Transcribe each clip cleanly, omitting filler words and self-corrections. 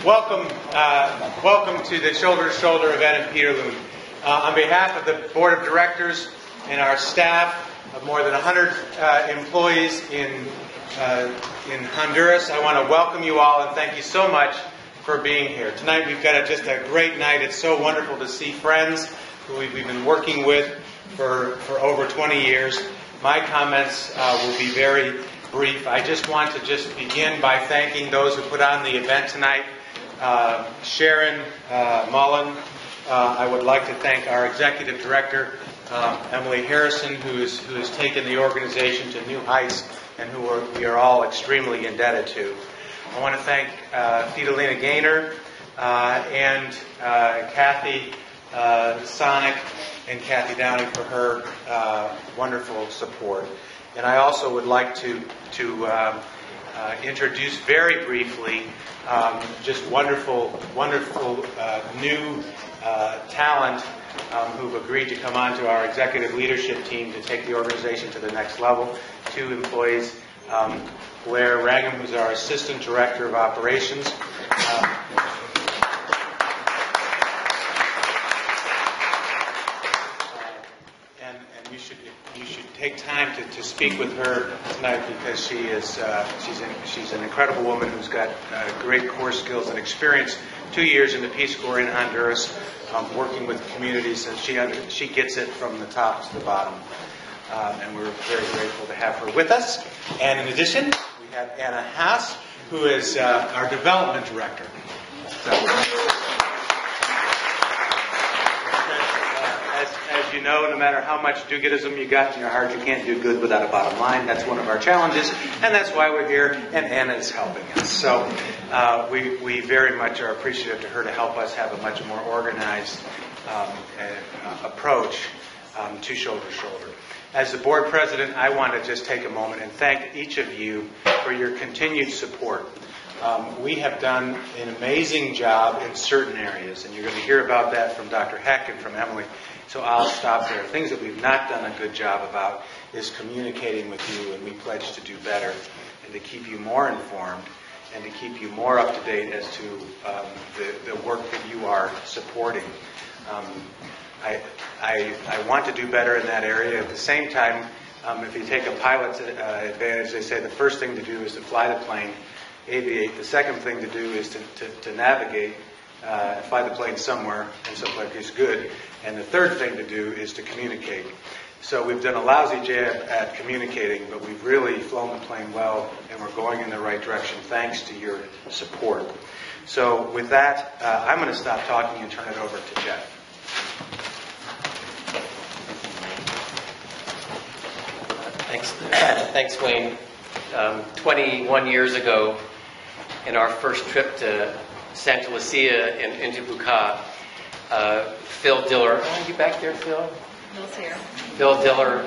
Welcome to the Shoulder to Shoulder event in Peterloon. On behalf of the Board of Directors and our staff of more than 100 employees in Honduras, I want to welcome you all and thank you so much for being here. Tonight we've got just a great night. It's so wonderful to see friends who we've been working with for over 20 years. My comments will be very brief. I just want to begin by thanking those who put on the event tonight. Sharon Mullen. I would like to thank our Executive Director, Emily Harrison, who has taken the organization to new heights and who we are all extremely indebted to. I want to thank Fidelina Gaynor and Kathy Sonic and Kathy Downey for her wonderful support. And I also would like to introduce very briefly just wonderful new talent who've agreed to come onto our executive leadership team to take the organization to the next level. Two employees, Blair Ragham, who's our Assistant Director of Operations. You should take time to speak with her tonight because she's an incredible woman who's got great core skills and experience. 2 years in the Peace Corps in Honduras, working with communities, and she gets it from the top to the bottom. And we're very grateful to have her with us. And in addition, we have Anna Haas, who is our Development Director. As you know, no matter how much do-goodism you got in your heart, you can't do good without a bottom line. That's one of our challenges, and that's why we're here, and Anna is helping us. So we very much are appreciative to her to help us have a much more organized approach to Shoulder to Shoulder. As the board president, I want to just take a moment and thank each of you for your continued support. We have done an amazing job in certain areas, and you're going to hear about that from Dr. Heck and from Emily, so I'll stop there. Things that we've not done a good job about is communicating with you, and we pledge to do better and to keep you more informed and to keep you more up to date as to the work that you are supporting. I want to do better in that area. At the same time, if you take a pilot's advantage, they say the first thing to do is to fly the plane, aviate. The second thing to do is to navigate, fly the plane somewhere, and someplace is good. And the third thing to do is to communicate. So we've done a lousy job at communicating, but we've really flown the plane well, and we're going in the right direction thanks to your support. So with that, I'm going to stop talking and turn it over to Jeff. Thanks, Wayne. 21 years ago, in our first trip to Santa Lucia in Intibucá, Phil Diller, are you back there, Phil? Phil's here. Phil Diller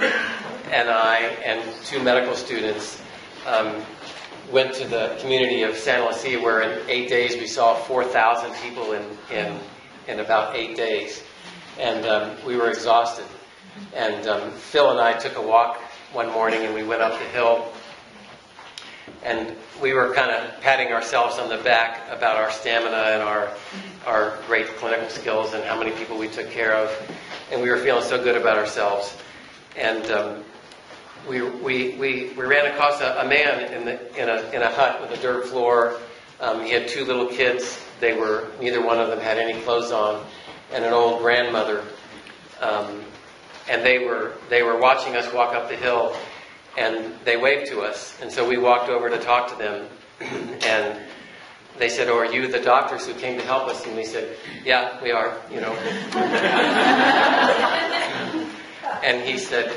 and I and two medical students went to the community of Santa Lucia, where in 8 days we saw 4,000 people in about 8 days. And we were exhausted. And Phil and I took a walk one morning, and we went up the hill, and we were kind of patting ourselves on the back about our stamina and our great clinical skills and how many people we took care of, and we were feeling so good about ourselves. And we ran across a man in a hut with a dirt floor. He had two little kids. Neither one of them had any clothes on, and an old grandmother. And they were watching us walk up the hill, and they waved to us. And so we walked over to talk to them, and they said, "Oh, are you the doctors who came to help us?" And we said, "Yeah, we are, you know." And he said,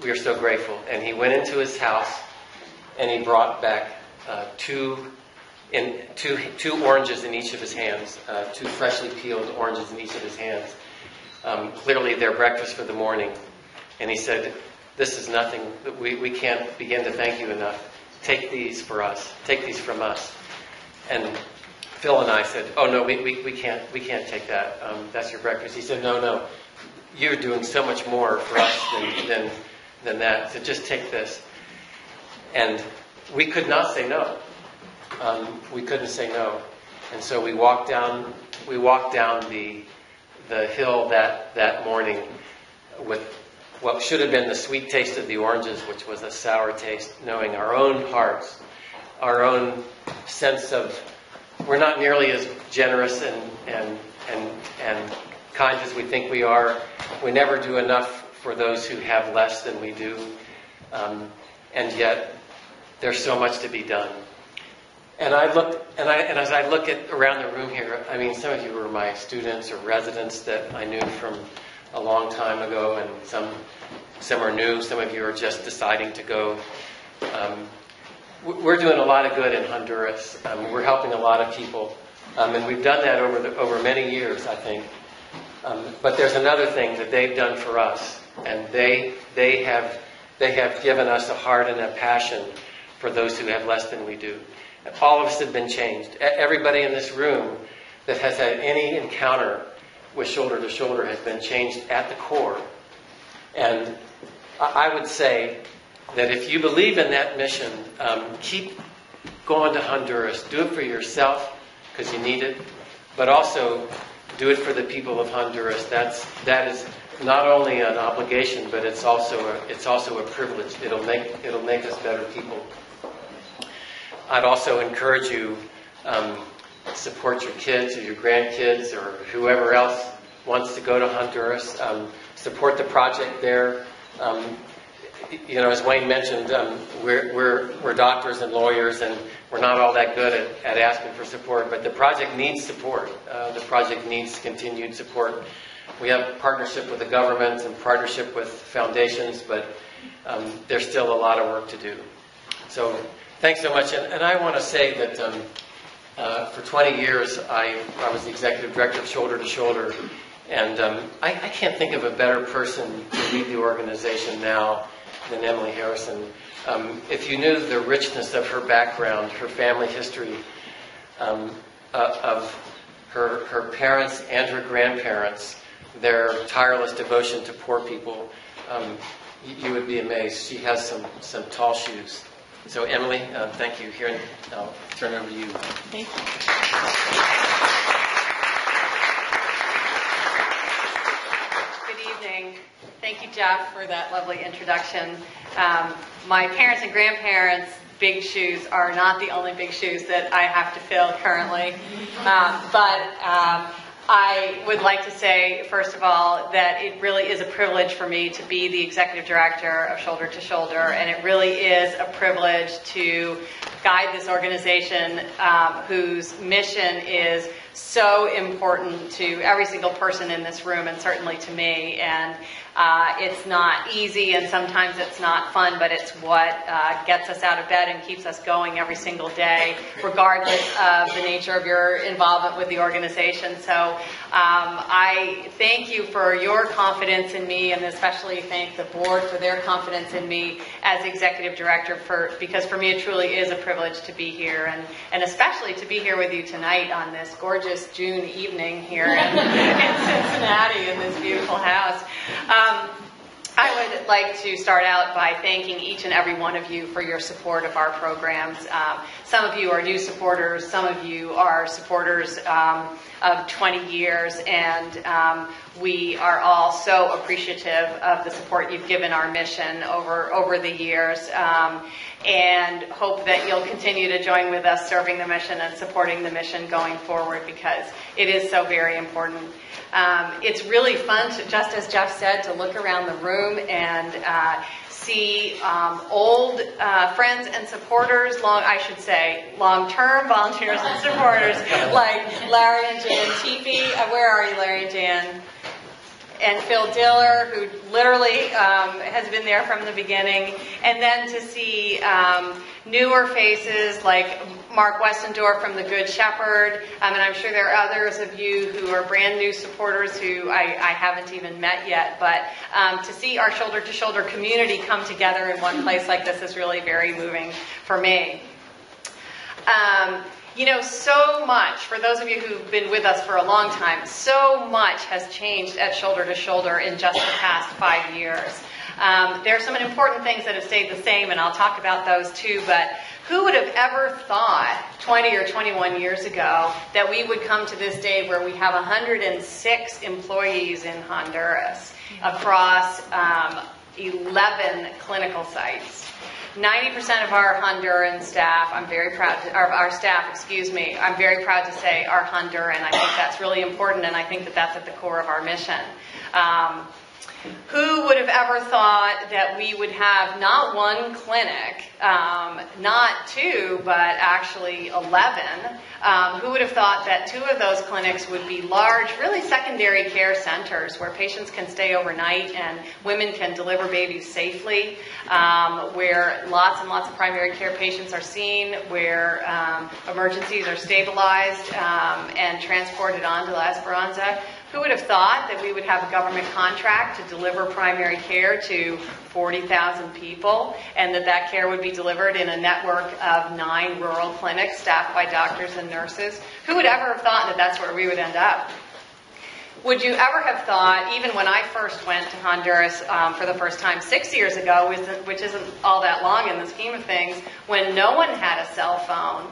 "We are so grateful." And he went into his house, and he brought back two oranges in each of his hands, two freshly peeled oranges in each of his hands. Clearly their breakfast for the morning. And he said, "This is nothing. We can't begin to thank you enough. Take these for us. Take these from us." And Phil and I said, "Oh no, we can't take that. That's your breakfast." He said, No, you're doing so much more for us than that. So just take this." And we could not say no. we couldn't say no. And so we walked down the hill that morning with what should have been the sweet taste of the oranges, which was a sour taste, knowing our own hearts, our own sense of we're not nearly as generous and kind as we think we are. We never do enough for those who have less than we do. And yet there's so much to be done. And as I look at around the room here, I mean, some of you were my students or residents that I knew from a long time ago, and some are new. Some of you are just deciding to go. We're doing a lot of good in Honduras. We're helping a lot of people, and we've done that over many years, I think. But there's another thing that they've done for us, and they have given us a heart and a passion for those who have less than we do. All of us have been changed. Everybody in this room that has had any encounter with Shoulder to Shoulder has been changed at the core. And I would say that if you believe in that mission, keep going to Honduras. Do it for yourself, because you need it, but also do it for the people of Honduras. That is not only an obligation, but it's also a privilege. It'll make us better people. I'd also encourage you support your kids or your grandkids or whoever else wants to go to Honduras. Support the project there. As Wayne mentioned, we're doctors and lawyers, and we're not all that good at asking for support. But the project needs support. The project needs continued support. We have partnership with the government and partnership with foundations, but there's still a lot of work to do. So thanks so much. And I want to say that for 20 years I was the executive director of Shoulder to Shoulder, and I can't think of a better person to lead the organization now than Emily Harrison. If you knew the richness of her background, her family history, of her parents and her grandparents, their tireless devotion to poor people, you would be amazed. She has some tall shoes. So Emily, thank you. Here, I'll turn it over to you. Thank you. Good evening. Thank you, Jeff, for that lovely introduction. My parents and grandparents' big shoes are not the only big shoes that I have to fill currently. But I would like to say, first of all, that it really is a privilege for me to be the executive director of Shoulder to Shoulder, and it really is a privilege to guide this organization whose mission is so important to every single person in this room, and certainly to me. And it's not easy, and sometimes it's not fun, but it's what gets us out of bed and keeps us going every single day, regardless of the nature of your involvement with the organization. So I thank you for your confidence in me, and especially thank the board for their confidence in me as executive director, because for me it truly is a privilege to be here, and especially to be here with you tonight on this gorgeous June evening here in Cincinnati in this beautiful house. I would like to start out by thanking each and every one of you for your support of our programs. Some of you are new supporters, some of you are supporters of 20 years, and we are all so appreciative of the support you've given our mission over the years, and hope that you'll continue to join with us serving the mission and supporting the mission going forward, because it is so very important. It's really fun to, just as Jeff said, to look around the room and see old friends and supporters, long-term volunteers and supporters like Larry and Jan Teepee. Where are you, Larry and Jan? And Phil Diller, who literally has been there from the beginning. And then to see newer faces like Mark Westendorf from the Good Shepherd. And I'm sure there are others of you who are brand new supporters who I haven't even met yet. But to see our shoulder-to-shoulder community come together in one place like this is really very moving for me. So much, for those of you who've been with us for a long time, so much has changed at Shoulder to Shoulder in just the past 5 years. There are some important things that have stayed the same, and I'll talk about those too, but who would have ever thought 20 or 21 years ago that we would come to this day where we have 106 employees in Honduras across 11 clinical sites. 90% of our Honduran staff, I'm very proud to say, are Honduran. I think that's really important, and I think that that's at the core of our mission. Who would have ever thought that we would have not one clinic, not two, but actually 11? Who would have thought that 2 of those clinics would be large, really secondary care centers where patients can stay overnight and women can deliver babies safely, where lots and lots of primary care patients are seen, where emergencies are stabilized and transported on to La Esperanza. Who would have thought that we would have a government contract to deliver primary care to 40,000 people, and that care would be delivered in a network of 9 rural clinics staffed by doctors and nurses? Who would ever have thought that that's where we would end up? Would you ever have thought, even when I first went to Honduras for the first time 6 years ago, which isn't all that long in the scheme of things, when no one had a cell phone,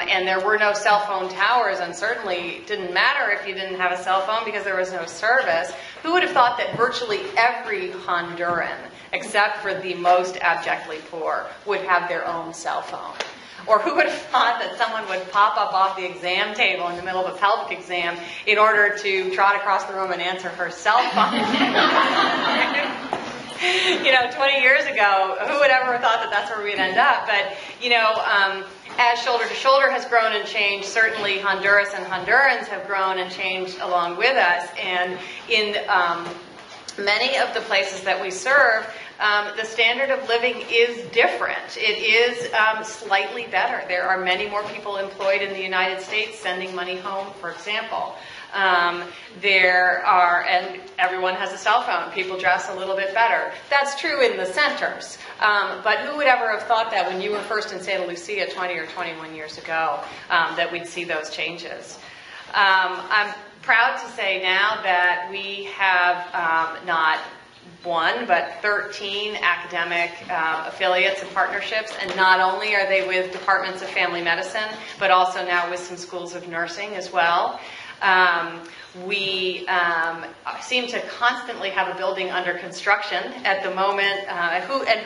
and there were no cell phone towers, and certainly didn't matter if you didn't have a cell phone because there was no service, who would have thought that virtually every Honduran, except for the most abjectly poor, would have their own cell phone? Or who would have thought that someone would pop up off the exam table in the middle of a pelvic exam in order to trot across the room and answer her cell phone? 20 years ago, who would ever have thought that that's where we'd end up? But, as Shoulder to Shoulder has grown and changed, certainly Honduras and Hondurans have grown and changed along with us. And in many of the places that we serve, the standard of living is different. It is slightly better. There are many more people employed in the United States sending money home, for example. And everyone has a cell phone. People dress a little bit better. That's true in the centers. But who would ever have thought that when you were first in Santa Lucia 20 or 21 years ago, that we'd see those changes? I'm proud to say now that we have not 1, but 13 academic affiliates and partnerships, and not only are they with departments of family medicine, but also now with some schools of nursing as well. We seem to constantly have a building under construction at the moment,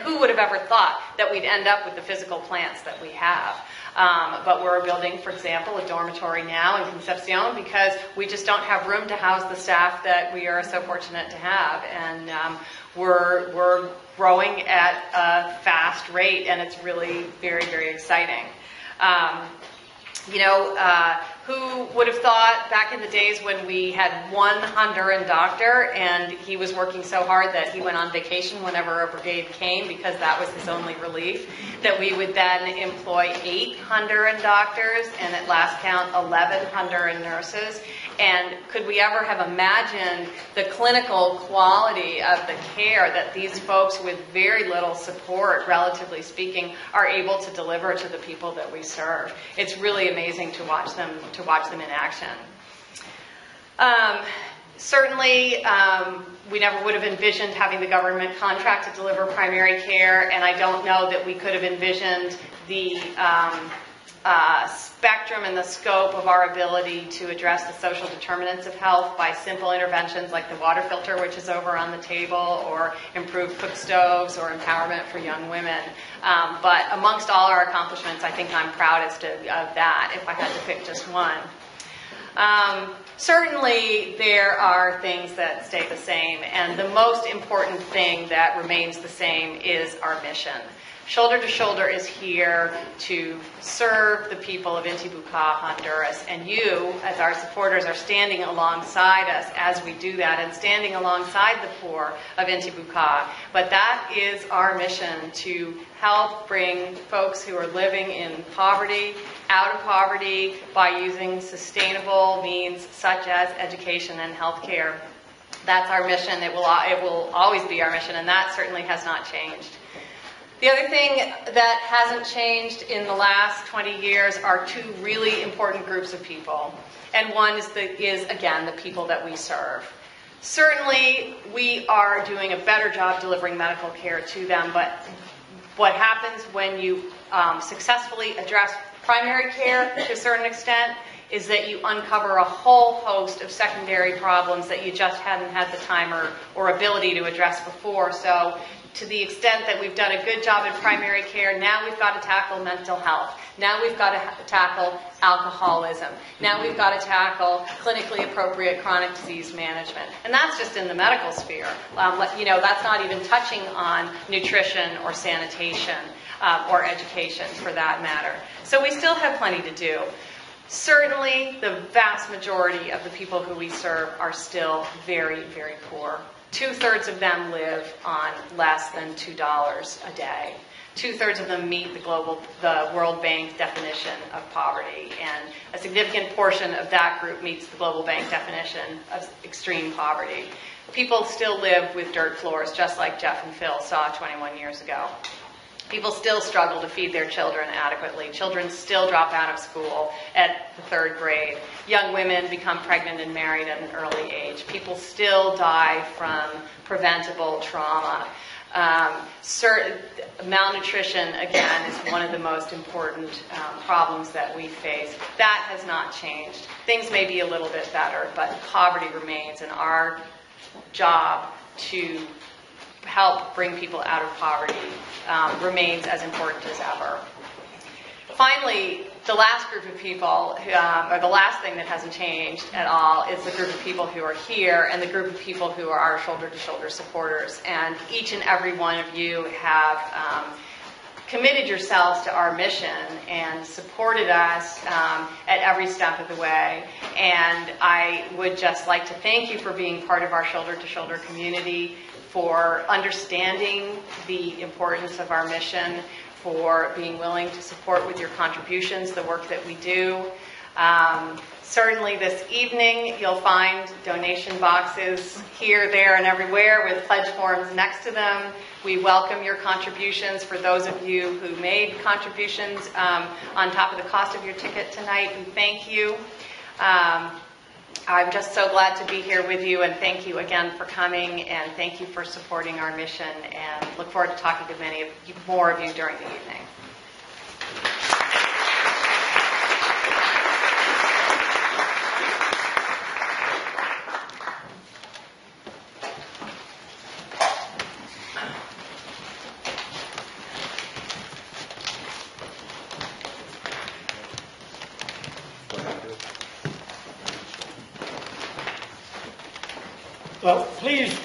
who would have ever thought that we'd end up with the physical plants that we have? But we're building, for example, a dormitory now in Concepcion because we just don't have room to house the staff that we are so fortunate to have. And we're growing at a fast rate, and it's really very, very exciting. Who would have thought back in the days when we had one Honduran doctor and he was working so hard that he went on vacation whenever a brigade came because that was his only relief, that we would then employ 8 Honduran doctors and at last count 11 Honduran nurses? And could we ever have imagined the clinical quality of the care that these folks with very little support, relatively speaking, are able to deliver to the people that we serve? It's really amazing to watch them in action. Certainly, we never would have envisioned having the government contract to deliver primary care, and I don't know that we could have envisioned the spectrum and the scope of our ability to address the social determinants of health by simple interventions like the water filter, which is over on the table, or improved cook stoves, or empowerment for young women. But amongst all our accomplishments, I think I'm proudest of that, if I had to pick just one. Certainly, there are things that stay the same, and the most important thing that remains the same is our mission. Shoulder to Shoulder is here to serve the people of Intibucá, Honduras, and you, as our supporters, are standing alongside us as we do that and standing alongside the poor of Intibucá. But that is our mission, to help bring folks who are living in poverty out of poverty by using sustainable means such as education and healthcare. That's our mission. It will always be our mission, and that certainly has not changed. The other thing that hasn't changed in the last 20 years are 2 really important groups of people. And one is again, the people that we serve. Certainly, we are doing a better job delivering medical care to them, but what happens when you successfully address primary care to a certain extent is that you uncover a whole host of secondary problems that you just hadn't had the time or ability to address before. So to the extent that we've done a good job in primary care, now we've got to tackle mental health. Now we've got to tackle alcoholism. Now we've got to tackle clinically appropriate chronic disease management. And that's just in the medical sphere. That's not even touching on nutrition or sanitation or education for that matter. So we still have plenty to do. Certainly, the vast majority of the people who we serve are still very, very poor. 2/3 of them live on less than $2 a day. 2/3 of them meet the World Bank definition of poverty, and a significant portion of that group meets the Global Bank definition of extreme poverty. People still live with dirt floors, just like Jeff and Phil saw 21 years ago. People still struggle to feed their children adequately. Children still drop out of school at the 3rd grade. Young women become pregnant and married at an early age. People still die from preventable trauma. Malnutrition, again, is one of the most important problems that we face. That has not changed. Things may be a little bit better, but poverty remains, and our job to help bring people out of poverty remains as important as ever. Finally, the last group of people, or the last thing that hasn't changed at all, is the group of people who are here and the group of people who are our shoulder-to-shoulder supporters. And each and every one of you have committed yourselves to our mission and supported us at every step of the way. And I would just like to thank you for being part of our shoulder-to-shoulder community, for understanding the importance of our mission, for being willing to support with your contributions the work that we do. Certainly this evening you'll find donation boxes here, there, and everywhere with pledge forms next to them. We welcome your contributions. For those of you who made contributions on top of the cost of your ticket tonight, we thank you. I'm just so glad to be here with you, and thank you again for coming, and thank you for supporting our mission, and look forward to talking to many more of you during the evening. Well, please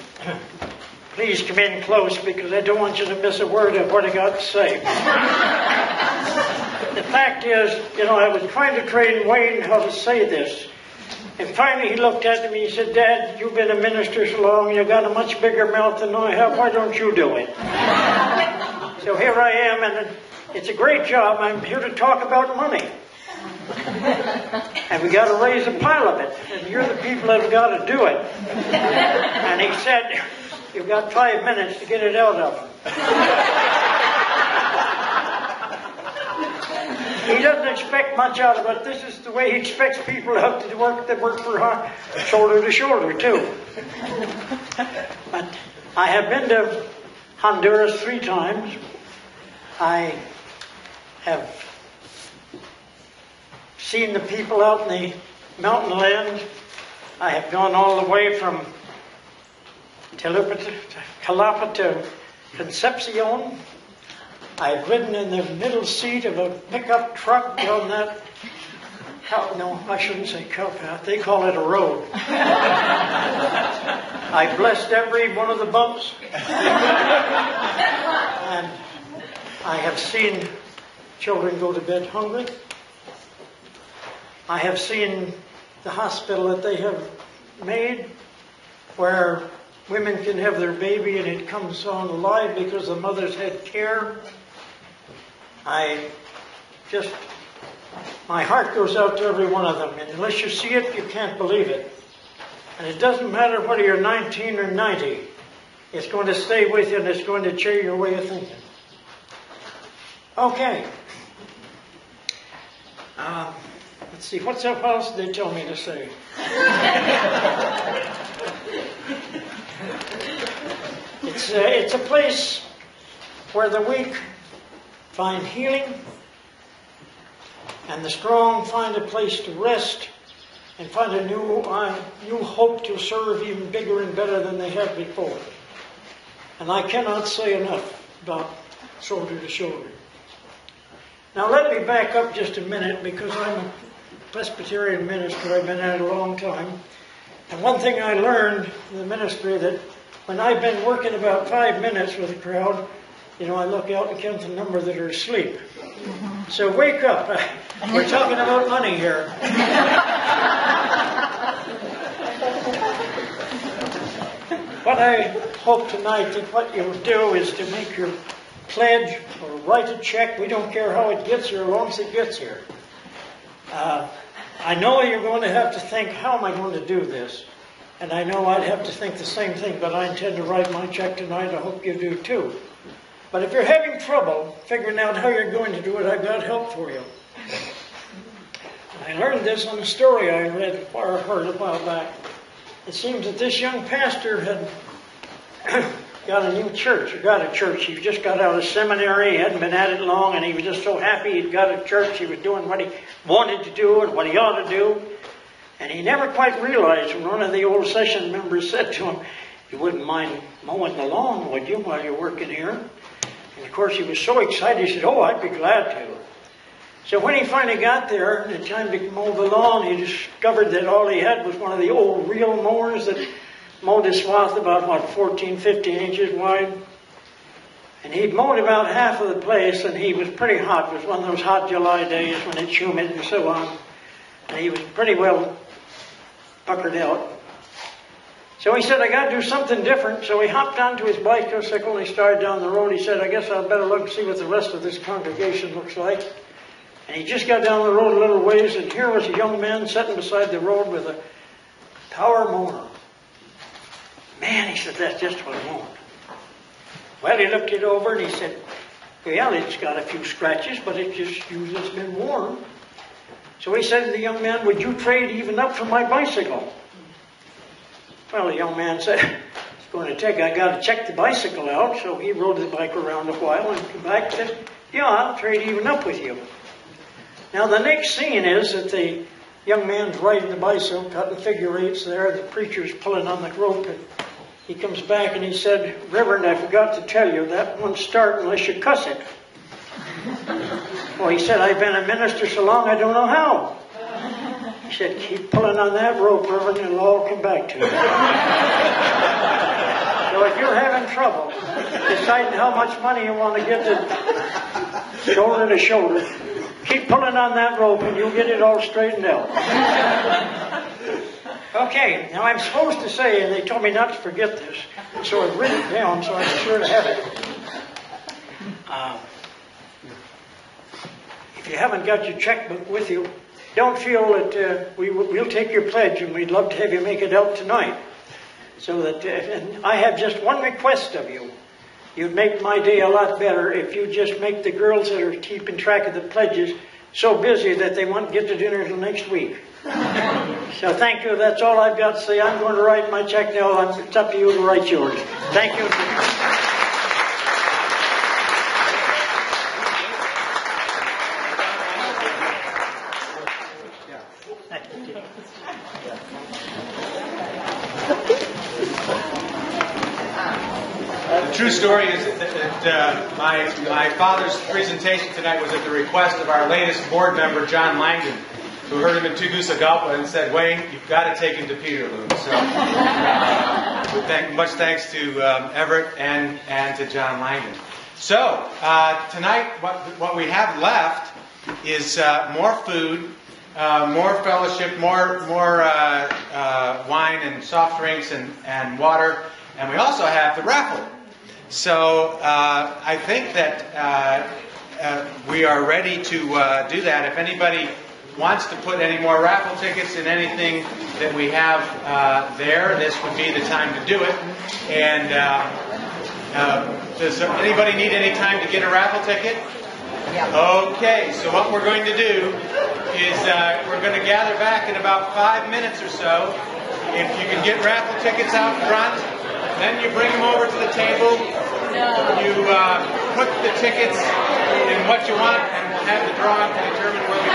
come in close, because I don't want you to miss a word of what I got to say. The fact is, I was trying to train Wayne how to say this. And finally he looked at me and he said, "Dad, you've been a minister so long, you've got a much bigger mouth than I have, why don't you do it?" So here I am, and it's a great job. I'm here to talk about money. And we got to raise a pile of it, and you're the people that have got to do it. And he said, "You've got 5 minutes to get it out of him." He doesn't expect much out of it. This is the way he expects people out to work that work for shoulder to shoulder too. But I have been to Honduras 3 times. I have seen the people out in the mountain land. I have gone all the way from Jalapa to Concepcion. I've ridden in the middle seat of a pickup truck down that, no, I shouldn't say cowpath, they call it a road. I blessed every one of the bumps. And I have seen children go to bed hungry. I have seen the hospital that they have made where women can have their baby and it comes on alive because the mother's had care. My heart goes out to every one of them. And unless you see it, you can't believe it. And it doesn't matter whether you're 19 or 90. It's going to stay with you, and it's going to change your way of thinking. Okay. Let's see, what else did they tell me to say? It's a place where the weak find healing and the strong find a place to rest and find a new hope to serve even bigger and better than they have before. And I cannot say enough about Shoulder to Shoulder. Now let me back up just a minute, because I'm a Presbyterian minister. I've been at it a long time. And one thing I learned in the ministry, that when I've been working about 5 minutes with a crowd, I look out and count the number that are asleep. So wake up. We're talking about money here. What I hope tonight that what you'll do is to make your pledge or write a check. We don't care how it gets here, as long as it gets here. I know you're going to have to think, how am I going to do this? And I know I'd have to think the same thing, but I intend to write my check tonight. I hope you do too. But if you're having trouble figuring out how you're going to do it, I've got help for you. I learned this on a story I read or heard a while back. It seems that this young pastor had got a new church, or got a church. He just got out of seminary, he hadn't been at it long, and he was just so happy he'd got a church. He was doing what he wanted to do and what he ought to do. And he never quite realized when one of the old session members said to him, "You wouldn't mind mowing the lawn, would you, while you're working here?" And of course he was so excited, he said, "Oh, I'd be glad to." So when he finally got there, and the time to mow the lawn, he discovered that all he had was one of the old reel mowers that mowed a swath about, 14, 15 inches wide. And he'd mowed about half of the place, and he was pretty hot. It was one of those hot July days when it's humid and so on. And he was pretty well puckered out. So he said, "I got to do something different." So he hopped onto his bicycle and he started down the road. He said, "I guess I'd better look and see what the rest of this congregation looks like." And he just got down the road a little ways, and here was a young man sitting beside the road with a power mower. "Man," he said, "that's just what I want." Well, he looked it over and he said, "Well, it's got a few scratches, but it's been worn." So he said to the young man, "Would you trade even up for my bicycle?" Well, the young man said, "It's going to take, I got to check the bicycle out." So he rode the bike around a while and came back and said, "Yeah, I'll trade even up with you." Now the next scene is that the young man's riding the bicycle, cutting figure eights there. The preacher's pulling on the rope, and he comes back and he said, "Reverend, I forgot to tell you, that won't start unless you cuss it." Well, he said, "I've been a minister so long I don't know how." He said, "Keep pulling on that rope, Reverend, and it'll all come back to you." So if you're having trouble deciding how much money you want to get to shoulder, keep pulling on that rope and you'll get it all straightened out. Okay, now I'm supposed to say, and they told me not to forget this, so I've written it down so I'm sure to have it. If you haven't got your checkbook with you, don't feel that we'll take your pledge, and we'd love to have you make it out tonight. So that, and I have just one request of you. You'd make my day a lot better if you just make the girls that are keeping track of the pledges so busy that they won't get to dinner until next week. So thank you. That's all I've got to say. I'm going to write my check now. It's up to you to write yours. Thank you. The true story is that my father's presentation tonight was at the request of our latest board member, John Langdon, who heard him in Tegucigalpa and said, "Wayne, you've got to take him to Peterloon." So, much thanks to Everett and to John Langdon. So, tonight, what we have left is more food, more fellowship, more wine and soft drinks and water, and we also have the raffle. So I think that we are ready to do that. If anybody wants to put any more raffle tickets in anything that we have there, this would be the time to do it. And does anybody need any time to get a raffle ticket? Yeah. Okay, so what we're going to do is we're going to gather back in about 5 minutes or so. If you can get raffle tickets out front, then you bring them over to the table. You put the tickets in what you want, and we'll have the drawing to determine where we